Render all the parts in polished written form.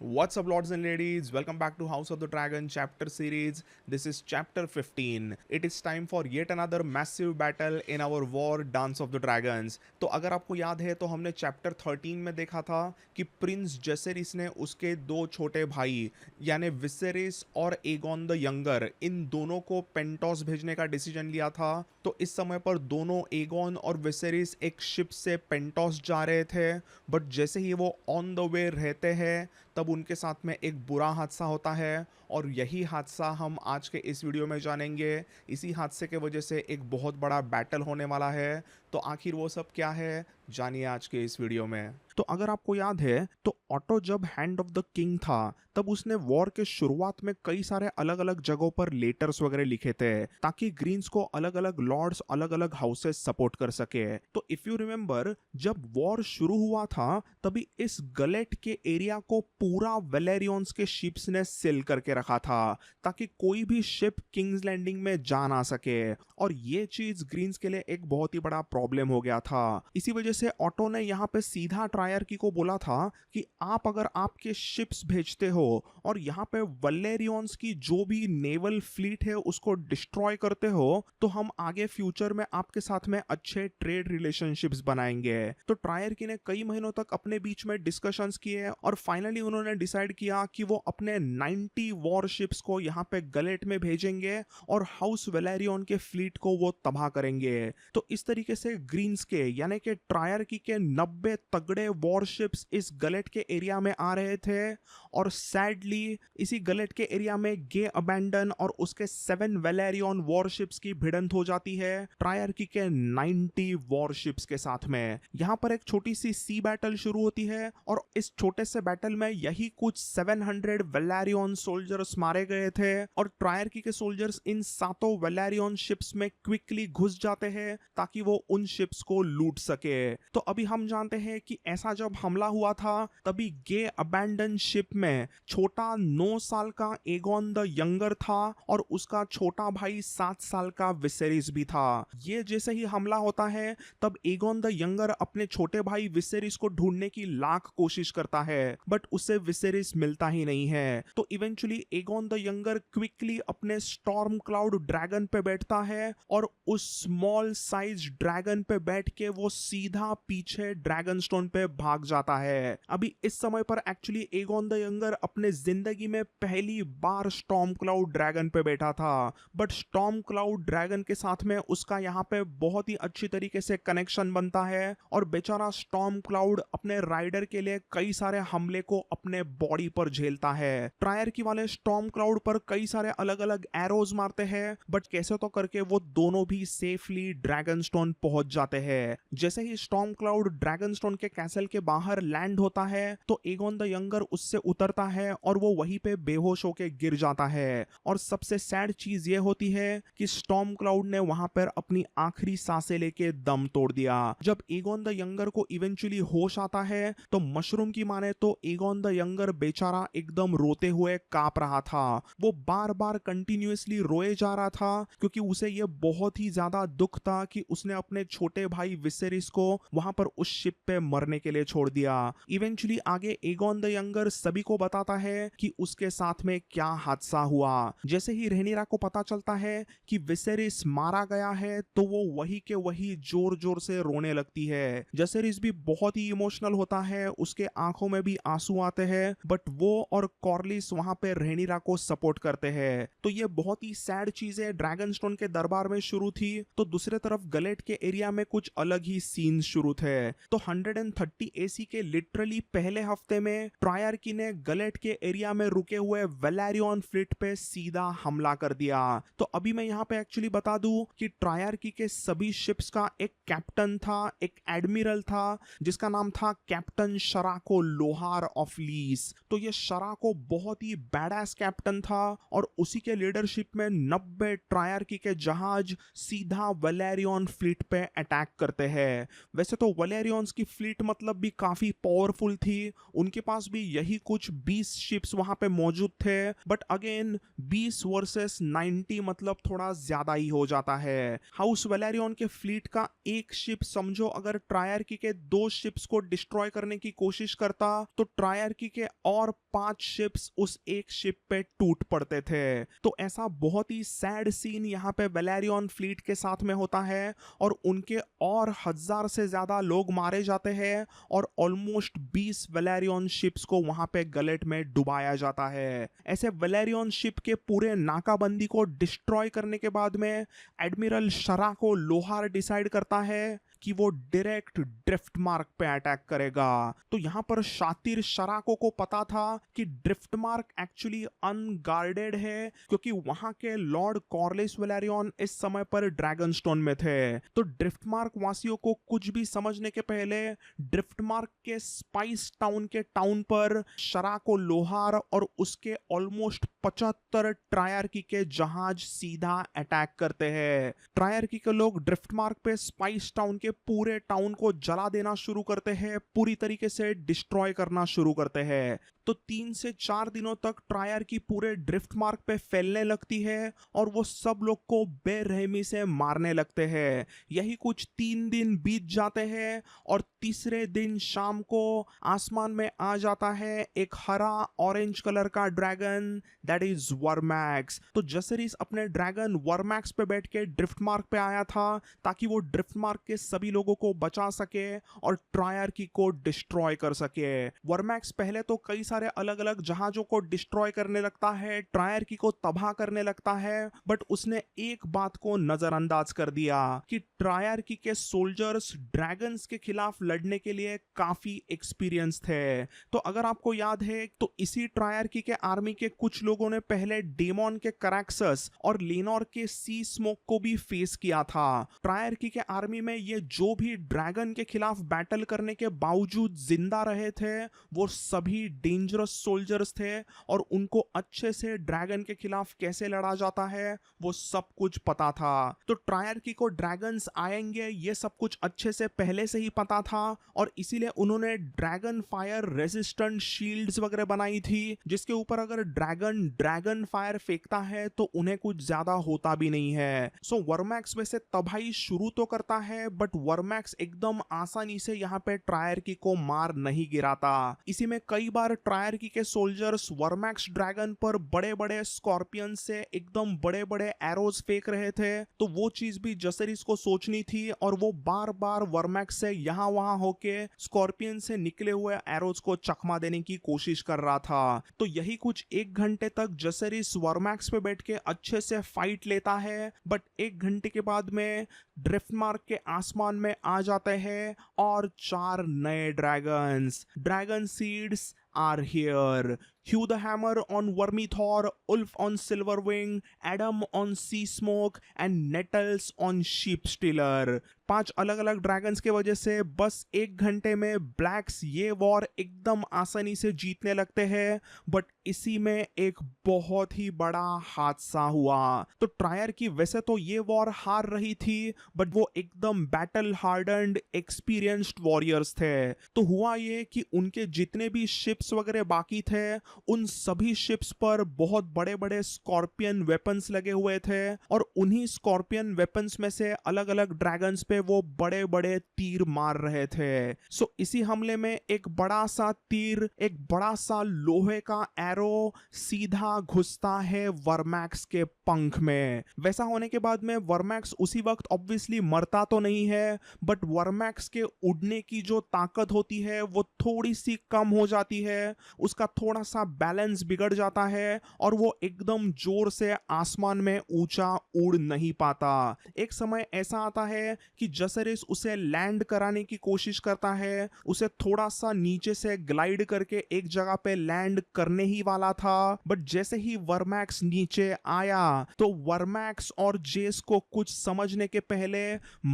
What's up, lords and ladies? Welcome back to House of the Dragon chapter series. This is chapter 15. It is time for yet another massive battle in our war Dance of the Dragons. तो अगर आपको याद है तो हमने chapter 13 में देखा था कि प्रिंस जेसेरिस ने उसके दो छोटे भाई यानी विसेरिस और एगोन द यंगर इन दोनों को पेंटोस भेजने का डिसीजन लिया था। तो इस समय पर दोनों एगोन और विसेरिस एक शिप से पेंटोस जा रहे थे, बट जैसे ही वो ऑन द वे रहते हैं तब उनके साथ में एक बुरा हादसा होता है और यही हादसा हम आज के इस वीडियो में जानेंगे। इसी हादसे के वजह से एक बहुत बड़ा बैटल होने वाला है। तो आखिर वो सब क्या है, जानिए आज के इस वीडियो में। तो अगर आपको याद है तो ऑटो जब हैंड ऑफ द किंग था तब उसने वॉर के शुरुआत में कई सारे अलग अलग जगहों पर लेटर्स वगैरह लिखे थे ताकि ग्रीन्स को अलग अलग लॉर्ड्स अलग अलग हाउसेस सपोर्ट कर सके। तो इफ यू रिमेंबर, जब वॉर शुरू हुआ था तभी इस गलेट के एरिया को पूरा वेलेरियंस के शिप्स ने सील करके रखा था ताकि कोई भी शिप किंग्स लैंडिंग में जा ना सके, और ये चीज ग्रीन्स के लिए एक बहुत ही बड़ा प्रॉब्लम हो गया था। इसी वजह से ऑटो ने यहाँ पे सीधा ट्रायर्की को बोला था कि आप अगर आपके शिप्स भेजते हो और यहाँ पे वलेरियंस की जो भी नेवल फ्लीट है उसको डिस्ट्रॉय करते हो तो हम आगे फ्यूचर में आपके साथ में अच्छे ट्रेड रिलेशनशिप्स बनाएंगे। तो ट्रायर्की ने कई महीनों तक अपने बीच में डिस्कशंस किए और फाइनली उन्होंने डिसाइड किया कि वो अपने 90 वॉरशिप्स को यहाँ पे गलेट में भेजेंगे और हाउस वेलेरियन के फ्लीट को वो तबाह करेंगे। तो इस तरीके से ग्रीन्स के यानी कि ट्रायर्की के 90 तगड़े वॉरशिप्स इस गलेट के एरिया में आ रहे थे और सैडली इसी गलेट के एरिया में गे अबैंडन और उसके 7 वेलेरियन वॉरशिप्स की भिड़ंत हो जाती है ट्रायर्की के 90 वॉरशिप्स के साथ में। यहाँ पर एक छोटी सी बैटल शुरू होती है और इस छोटे से बैटल में यही कुछ 700 वेलेरियन सोल्जर्स मारे गए थे और ट्रायर्की के सोल्जर्स इन सातों वेलेरियन शिप्स में क्विकली घुस जाते हैं ताकि वो उन शिप्स को लूट सके। तो अभी हम जानते हैं कि ऐसा जब हमला हुआ था तभी गे अबैंडन शिप में छोटा 9 साल का एगोन द यंगर था और उसका छोटा भाई 7 साल का विसेरिस भी था। ये जैसे ही हमला होता है तब एगोन द यंगर अपने छोटे भाई विसेरिस को ढूंढने की लाख कोशिश करता है बट उसे विसेरिस मिलता ही नहीं है। तो eventually Aegon the younger quickly अपने स्टॉर्म क्लाउड ड्रैगन पे बैठता है और उस स्मॉल साइज ड्रैगन पे बैठ के वो सीधा पीछे ड्रैगन स्टोन पे भाग जाता है। अभी इस समय पर एक्चुअली एगोन द यंगर अपने जिंदगी में पहली बार स्टॉर्म क्लाउड ड्रैगन पे बैठा था, बट स्टॉर्म क्लाउड ड्रैगन के साथ में उसका यहाँ पे बहुत ही अच्छी तरीके से कनेक्शन बनता है और बेचारा स्टॉर्म क्लाउड अपने राइडर के लिए कई सारे हमले को अपने बॉडी पर झेलता है। ट्रायर्की वाले स्टॉर्म क्लाउड पर कई सारे अलग अलग एरोज मारते हैं बट कैसे तो करके वो दोनों भी सेफली ड्रैगन स्टोन पहुंच जाते हैं। जैसे ही स्टॉर्म क्लाउड ड्रैगन स्टोन के कैसल के बाहर लैंड होता है तो एगोन द यंगर उससे उतरता है और वो वहीं पे बेहोश होके गिर जाता है। और सबसे सैड चीज ये होती है कि स्टॉर्म क्लाउड ने वहां पर अपनी आखिरी सांसें लेके दम तोड़ दिया। जब एगोन द यंगर को इवेंचुअली होश आता है तो मशरूम की माने तो एगोन द यंगर बेचारा एकदम रोते हुए कांप रहा था। वो बार बार कंटिन्यूअसली रोए जा रहा था क्योंकि उसे ये बहुत ही ज्यादा दुख था कि उसने अपने छोटे भाई विसेरिस को वहां पर उस शिप पे मरने के लिए छोड़ दिया। इवेंचुअली आगे एगोन द यंगर सभी को बताता है कि उसके साथ में क्या हादसा हुआ। जैसे ही रेहनीरा को पता चलता है कि विसेरिस मारा गया है तो वो वही के वही जोर जोर से रोने लगती है। जसेरिस भी बहुत ही इमोशनल होता है, उसके आंखों में भी आंसू आते हैं बट वो और कॉर्लिस वहां पे रेहनीरा को सपोर्ट करते हैं। तो ये बहुत ही सैड चीजें ड्रैगन स्टोन के दरबार में शुरू थी। तो दूसरे तरफ गलेट के एरिया में कुछ अलग ही सीन शुरू थे। तो 130 एसी के लिटरली पहले हफ्ते में ट्रायर्की ने गलेट के एरिया में रुके हुए वेलेरियन फ्लीट पे सीधा हमला कर दिया। तो अभी मैं यहाँ पे एक्चुअली बता दूं कि ट्रायर्की के सभी शिप्स का एक कैप्टन था, एक एडमिरल था जिसका नाम था कैप्टन शराको लोहार ऑफ लीस। तो ये शराको बहुत ही बैडास कैप्टन था और उसी के लीडरशिप में 90 ट्रायर्की के जहाज सीधा वेलेरियन फ्लीट पे अटैक करते हैं। वैसे तो वेलेरियंस की फ्लीट मतलब भी काफी पावरफुल थी, उनके पास भी यही कुछ 20 शिप्स वहां पे मौजूद थे बट अगेन 20 वर्सेस 90 मतलब थोड़ा ज्यादा ही हो जाता है। हाउस वेलेरियन के फ्लीट का एक शिप समझो अगर ट्रायर्की के 2 शिप्स को डिस्ट्रॉय करने की कोशिश करता तो ट्रायर्की के और 5 शिप्स उस एक शिप पे टूट पड़ते थे। तो ऐसा बहुत ही सैड सीन यहाँ पे वेलेरियन फ्लीट के साथ में होता है और उनके और 1000 से ज्यादा लोग मारे जाते हैं और ऑलमोस्ट 20 वेलेरियन शिप्स को वहां पे गलेट में डुबाया जाता है। ऐसे वेलेरियन शिप के पूरे नाकाबंदी को डिस्ट्रॉय करने के बाद में एडमिरल शराको लोहार डिसाइड करता है कि वो डायरेक्ट ड्रिफ्ट मार्क पे अटैक करेगा। तो यहाँ पर शातिर शराको को पता था कि ड्रिफ्ट मार्क एक्चुअली अनगार्डेड है क्योंकि वहां के लॉर्ड कॉर्लिस वेलेरियन इस समय पर ड्रैगनस्टोन में थे। तो ड्रिफ्ट मार्क वासियों को कुछ भी समझने के पहले ड्रिफ्ट मार्क के स्पाइस टाउन के टाउन पर शराको लोहार और उसके ऑलमोस्ट 75 ट्रायर्की के जहाज सीधा अटैक करते हैं। ट्रायर्की के लोग ड्रिफ्ट मार्क पे स्पाइस टाउन के पूरे टाउन को जला देना शुरू करते हैं, पूरी तरीके से डिस्ट्रॉय करना शुरू करते हैं। तो 3 से 4 दिनों तक ट्रायर्की पूरे ड्रिफ्ट मार्क पे फैलने लगती है और वो सब लोग को बेरहमी से मारने लगते हैं। यही कुछ 3 दिन बीत जाते हैं और तीसरे दिन शाम को आसमान में आ जाता है एक हरा ऑरेंज कलर का ड्रैगन, दैट इज वर्मैक्स। तो जसरिस अपने ड्रैगन वर्मैक्स पे बैठ के ड्रिफ्ट मार्क पे आया था ताकि वो ड्रिफ्ट मार्क के सभी लोगों को बचा सके और ट्रायर्की को डिस्ट्रॉय कर सके। वर्मैक्स पहले तो कई सारे अलग अलग जहाजों को डिस्ट्रॉय करने लगता है, ट्रायर्की को तबाह करने लगता है, बट उसने एक बात को नजरअंदाज कर दिया कि ट्रायर्की के सोल्जर्स ड्रैगन्स के खिलाफ लड़ने के लिए काफी एक्सपीरियंस थे। तो अगर आपको याद है तो इसी ट्रायर्की के आर्मी के कुछ लोगों ने पहले डेमोन के करैक्सस और लेनोर के सी स्मोक को भी फेस किया था। ट्रायर्की के आर्मी में ये जो भी ड्रैगन के खिलाफ बैटल करने के बावजूद जिंदा रहे थे वो सभी डेंजरस सोल्जर्स थे और उनको अच्छे से ड्रैगन के खिलाफ कैसे लड़ा जाता है वो सब कुछ पता था। तो ट्रायर्की को ड्रैगन्स आएंगे ये सब कुछ अच्छे से पहले से ही पता था और इसीलिए उन्होंने ड्रैगन फायर रेजिस्टेंट शील्ड्स वगैरह बनाई थी जिसके ऊपर अगर ड्रैगन फायर फेंकता है तो उन्हें कुछ ज्यादा होता भी नहीं है। सो वर्मैक्स वैसे तबाही शुरू तो करता है बट वर्मैक्स एकदम आसानी से यहाँ पे ट्रायर्की को मार नहीं गिराता। इसी में कई बार ट्रायर्की के सोल्जर्स वर्मैक्स ड्रैगन पर बड़े बड़े स्कॉर्पियन से एकदम बड़े बड़े एरोज फेंक रहे थे तो वो चीज भी जसरिस को सोचनी थी और वो बार बार वर्मैक्स से यहाँ वहां होके स्कॉर्पियन से निकले हुए एरोज को चकमा देने की कोशिश कर रहा था। तो यही कुछ 1 घंटे तक जसरिस वर्मैक्स पे बैठ के अच्छे से फाइट लेता है बट 1 घंटे के बाद में ड्रिफ्ट मार्क के आसमान में आ जाते हैं और 4 नए dragon seeds are here. Hugh the Hammer on Vermithor, Ulf on Silverwing, Adam on Sea Smoke and Nettles on Sheep Stealer. 5 अलग अलग ड्रैगन्स के वजह से बस 1 घंटे में ब्लैक्स ये वॉर एकदम आसानी से जीतने लगते हैं बट इसी में एक बहुत ही बड़ा हादसा हुआ। तो ट्रायर्की वैसे तो ये वॉर हार रही थी बट वो एकदम बैटल हार्डन्ड एक्सपीरियंस्ड वॉरियर्स थे। तो हुआ ये कि उनके जितने भी शिप्स वगैरह बाकी थे उन सभी शिप्स पर बहुत बड़े बड़े स्कॉर्पियन वेपन्स लगे हुए थे और उन्हीं स्कॉर्पियन वेपन्स में से अलग अलग ड्रैगन्स पे वो बड़े बड़े तीर मार रहे थे। सो इसी हमले में एक बड़ा सा तीर, एक बड़ा सा लोहे का एरो सीधा घुसता है वर्मैक्स के पंख में। वैसा होने के बाद में वर्मैक्स उसी वक्त ऑब्वियसली मरता तो नहीं है बट वर्मैक्स के उड़ने की जो ताकत होती है वो थोड़ी सी कम हो जाती है, उसका थोड़ा सा बैलेंस बिगड़ जाता है और वो एकदम जोर से आसमान में ऊंचा उड़ नहीं पाता। एक समय ऐसा आता है कि जसरिस उसे लैंड कराने की कोशिश करता है, उसे थोड़ा सा नीचे से ग्लाइड करके एक जगह पे लैंड करने ही वाला था बट जैसे ही वर्मैक्स नीचे आया तो वर्मैक्स और जेस को कुछ समझने के पहले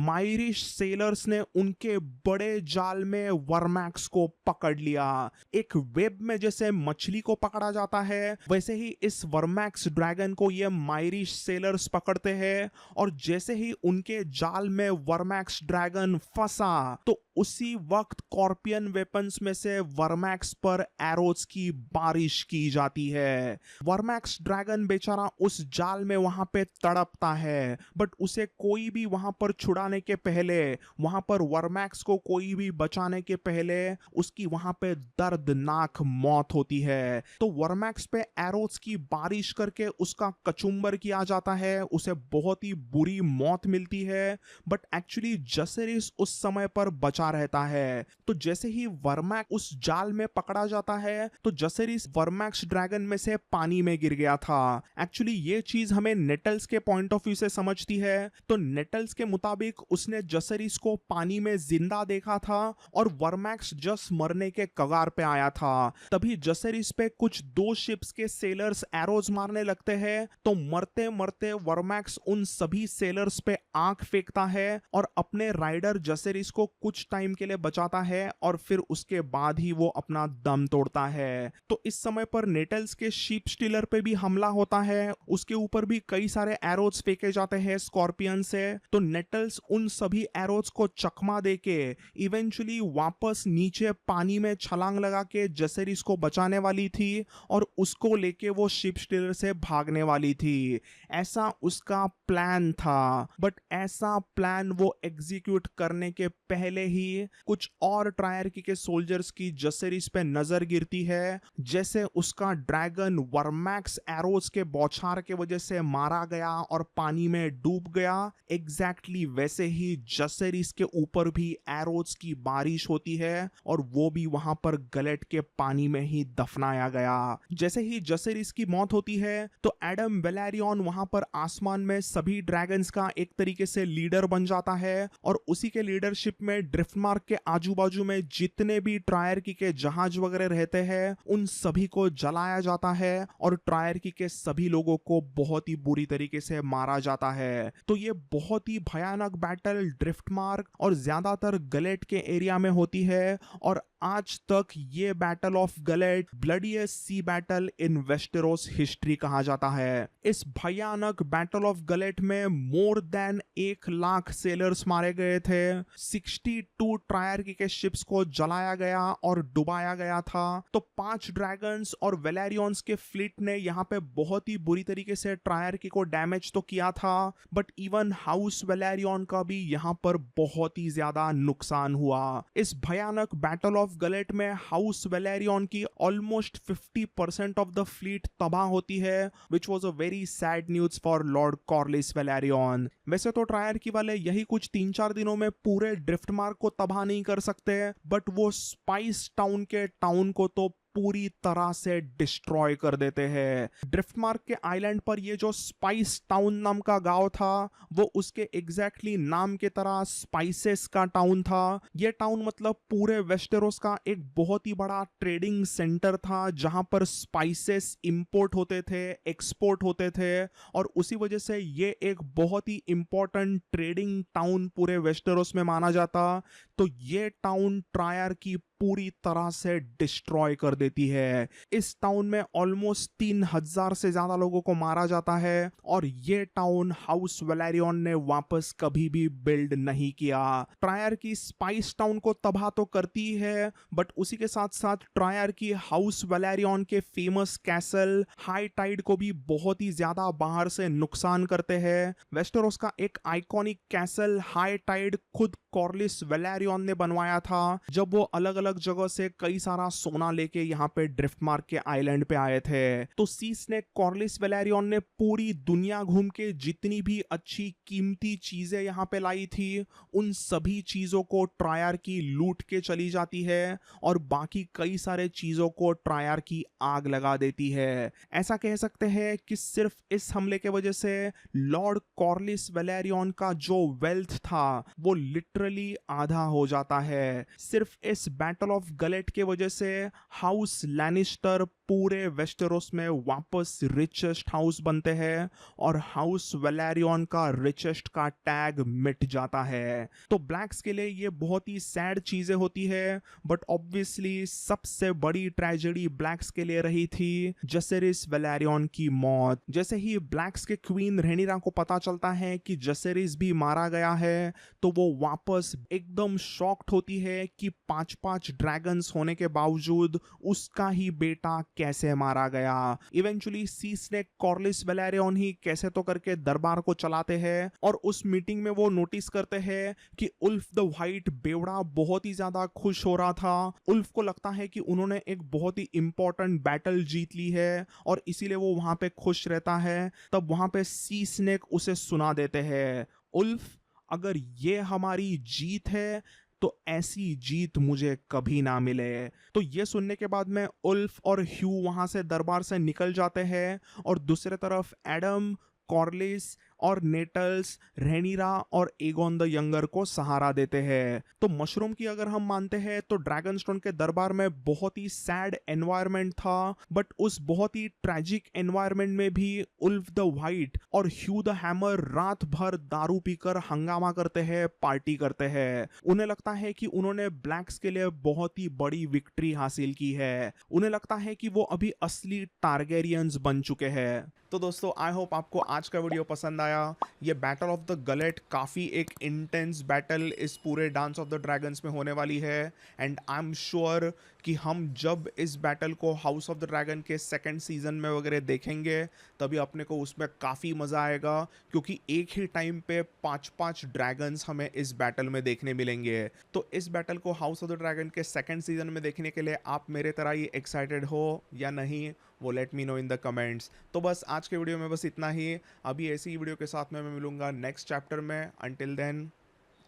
मायरिश सेलर्स ने उनके बड़े जाल में वर्मैक्स को पकड़ लिया। एक वेब में जैसे मछली को पकड़ा जाता है वैसे ही इस वर्मैक्स ड्रैगन को ये मायरिश सेलर्स पकड़ते हैं और जैसे ही उनके जाल में वर्मैक्स ड्रैगन फंसा तो उसी वक्त कॉर्पियन वेपन्स में से वर्मैक्स पर एरोज की बारिश की जाती है। वर्मैक्स ड्रैगन बेचारा उस जाल में वहां पे तड़पता है, बट उसे कोई भी वहां पर छुड़ाने के पहले, वहां पर वर्मैक्स को कोई भी बचाने के पहले उसकी वहां पे दर्दनाक मौत होती है। तो वर्मैक्स पे एरोज की बारिश करके उसका कचुम्बर किया जाता है, उसे बहुत ही बुरी मौत मिलती है, बट एक्चुअली जसेरिस उस समय पर बचा रहता है। तो जैसे ही वर्मैक्स उस जाल में पकड़ा जाता है तो जसेरिस वर्मैक्स ड्रैगन में से पानी में गिर गया था। एक्चुअली ये चीज हमें नेटल्स के पॉइंट ऑफ व्यू से समझती है। तो नेटल्स के मुताबिक उसने जसेरिस को पानी में जिंदा देखा था और वर्मैक्स जस्ट मरने के कगार पे आया था। तभी जसेरिस पे कुछ दो शिप्स के सेलर्स एरोज मारने लगते हैं। तो मरते मरते वर्मैक्स उन सभी सेलर्स पे आंख फेंकता है और अपने राइडर जसेरिस को कुछ टाइम के लिए बचाता है और फिर उसके बाद ही वो अपना दम तोड़ता है। तो इस समय पर नेटल्स के शीप स्टीलर पे भी हमला होता है, उसके ऊपर भी कई सारे एरोज फेंके जाते हैं स्कॉर्पियन से। तो नेटल्स उन सभी एरोज को चकमा देके इवेंचुअली वापस नीचे पानी में छलांग लगा के जसेरिस को बचाने वाली थी और उसको लेके वो शिप स्टीलर से भागने वाली थी। ऐसा उसका प्लान था, बट ऐसा प्लान वो एग्जीक्यूट करने के पहले ही कुछ और ट्रायर्की के सोल्जर्स की जसेरिस पे नजर गिरती है। जैसे उसका ड्रैगन वर्मैक्स एरोज के बौछार के वजह से मारा गया और पानी में डूब गया, एग्जैक्टली वैसे ही जसेरिस के ऊपर भी एरोज की बारिश होती है और वो भी वहां पर गलेट के पानी में ही दफनाया गया। जैसे ही जसेरिस की मौत होती है तो एडम वेलेरियन वहां पर आसमान में सभी ड्रैगन्स का एक तरीके से लीडर बन जाता है और उसी के लीडरशिप में ड्रिफ्टमार्क के आजू बाजू में जितने भी ट्रायर्की के जहाज वगैरह रहते हैं उन सभी को जलाया जाता है और ट्रायर्की के सभी लोगों को बहुत ही बुरी तरीके से मारा जाता है। तो ये बहुत ही भयानक बैटल ड्रिफ्टमार्क और ज्यादातर गलेट के एरिया में होती है और आज तक ये battle of Gullet bloodiest sea battle in Westeros history कहा जाता है। इस भयानक बैटल ऑफ गलेट में मोर देन 1 लाख सेलर्स मारे गए थे, 62 ट्रायर्की के शिप्स को जलाया गया और डुबाया गया था। तो 5 ड्रैगन्स और वेलेरियंस के फ्लीट ने यहाँ पे बहुत ही बुरी तरीके से ट्रायर्की को डैमेज तो किया था, बट इवन हाउस वेलेरियन का भी यहाँ पर बहुत ही ज्यादा नुकसान हुआ। इस भयानक बैटल ऑफ गलेट में हाउस वेलेरियन की ऑलमोस्ट 50% ऑफ द फ्लीट तबाह होती है, which was a very sad news for Lord Corlys Velaryon. वैसे तो ट्रायर्की वाले यही कुछ 3-4 दिनों में पूरे ड्रिफ्टमार्क को तबाह नहीं कर सकते, बट वो स्पाइस टाउन के टाउन को तो पूरी तरह से डिस्ट्रॉय कर देते हैं। ड्रिफ्टमार्क के आइलैंड पर ये जो स्पाइस टाउन नाम का गांव था वो उसके एग्जैक्टली नाम के तरह स्पाइसेस का टाउन था। ये टाउन मतलब पूरे वेस्टेरोस का एक बहुत ही बड़ा ट्रेडिंग सेंटर था जहां पर स्पाइसेस इंपोर्ट होते थे, एक्सपोर्ट होते थे और उसी वजह से ये एक बहुत ही इंपॉर्टेंट ट्रेडिंग टाउन पूरे वेस्टेरोस में माना जाता। तो ये टाउन ट्रायर की पूरी तरह से डिस्ट्रॉय कर देती है। इस टाउन में ऑलमोस्ट 3000 से ज्यादा लोगों को मारा जाता है और ये टाउन हाउस वेलेरियन ने वापस कभी भी बिल्ड नहीं किया। ट्रायर की स्पाइस टाउन को तबाह तो करती है, बट उसी के साथ साथ ट्रायर की हाउस वेलेरियन के फेमस कैसल हाई टाइड को भी बहुत ही ज्यादा बाहर से नुकसान करते हैं। वेस्टेरोस का एक आइकॉनिक कैसल हाई टाइड खुद कॉर्लिस वेलेरियन ने बनवाया था जब वो अलग अलग जगह से कई सारा सोना लेके यहाँ पे ड्रिफ्टमार्क के आइलैंड पे आए थे। तो सी स्नेक कॉर्लिस वेलेरियन ने पूरी दुनिया घूम के जितनी भी अच्छी कीमती चीजें यहाँ पे लाई थी उन सभी चीजों को ट्रायर की लूट के चली जाती है और बाकी कई सारे चीजों को ट्रायर की आग लगा देती है। ऐसा कह सकते हैं कि सिर्फ इस हमले के वजह से लॉर्ड कॉर्लिस वेलेरियन का जो वेल्थ था वो लिटरली आधा हो जाता है। सिर्फ इस बैटल ऑफ गलेट के वजह से हाउस लैनिस्टर पूरे वेस्टेरोस में वापस रिचेस्ट हाउस बनते हैं और हाउस वेलेरियन का रिचेस्ट का टैग मिट जाता है। तो ब्लैक्स के लिए ये बहुत ही सैड चीजें होती है, बट ऑब्वियसली सबसे बड़ी ट्रेजेडी ब्लैक्स के लिए रही थी जसेरिस वेलेरियन की मौत। जैसे ही ब्लैक्स के क्वीन रेनिरा को पता चलता है कि जसेरिस भी मारा गया है, तो वो वापस एकदम शॉक्ड होती है कि 5-5 ड्रैगन्स होने के बावजूद उसका ही बेटा कैसे मारा गया। इवेंचुअली सी स्नेक कॉर्लिस वेलेरियन ही कैसे तो करके दरबार को चलाते हैं और उस मीटिंग में वो नोटिस करते हैं कि उल्फ द व्हाइट बेवड़ा बहुत ही ज्यादा खुश हो रहा था। उल्फ को लगता है कि उन्होंने एक बहुत ही इंपॉर्टेंट बैटल जीत ली है और इसीलिए वो वहां पे खुश रहता है। तब वहां पे सी स्नेक उसे सुना देते हैं, उल्फ अगर ये हमारी जीत है तो ऐसी जीत मुझे कभी ना मिले। तो ये सुनने के बाद में उल्फ और ह्यू वहां से दरबार से निकल जाते हैं और दूसरे तरफ एडम, कॉर्लिस और नेटल्स रेनिरा और एगोन द यंगर को सहारा देते हैं। तो मशरूम की अगर हम मानते हैं तो ड्रैगनस्टोन के दरबार में बहुत ही सैड एनवायरनमेंट था, बट उस बहुत ही ट्रैजिक एनवायरनमेंट में भी उल्फ द व्हाइट और ह्यू द हैमर रात भर दारू पीकर हंगामा करते हैं, पार्टी करते हैं। उन्हें लगता है कि उन्होंने ब्लैक्स के लिए बहुत ही बड़ी विक्ट्री हासिल की है। उन्हें लगता है कि वो अभी असली टारगेरियंस बन चुके हैं। तो दोस्तों आई होप आपको आज का वीडियो पसंद आया। ये बैटल ऑफ द गलेट काफ़ी एक इंटेंस बैटल इस पूरे डांस ऑफ द ड्रैगन्स में होने वाली है, एंड आई एम श्योर कि हम जब इस बैटल को हाउस ऑफ द ड्रैगन के सेकंड सीजन में वगैरह देखेंगे तभी अपने को उसमें काफ़ी मज़ा आएगा, क्योंकि एक ही टाइम पे 5-5 ड्रैगन्स हमें इस बैटल में देखने मिलेंगे। तो इस बैटल को हाउस ऑफ द ड्रैगन के सेकंड सीजन में देखने के लिए आप मेरे तरह ही एक्साइटेड हो या नहीं, वो let me know in the comments. तो बस आज के वीडियो में बस इतना ही। अभी ऐसी ही वीडियो के साथ में मैं मिलूंगा नेक्स्ट चैप्टर में। अंटिल देन,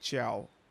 चाओ।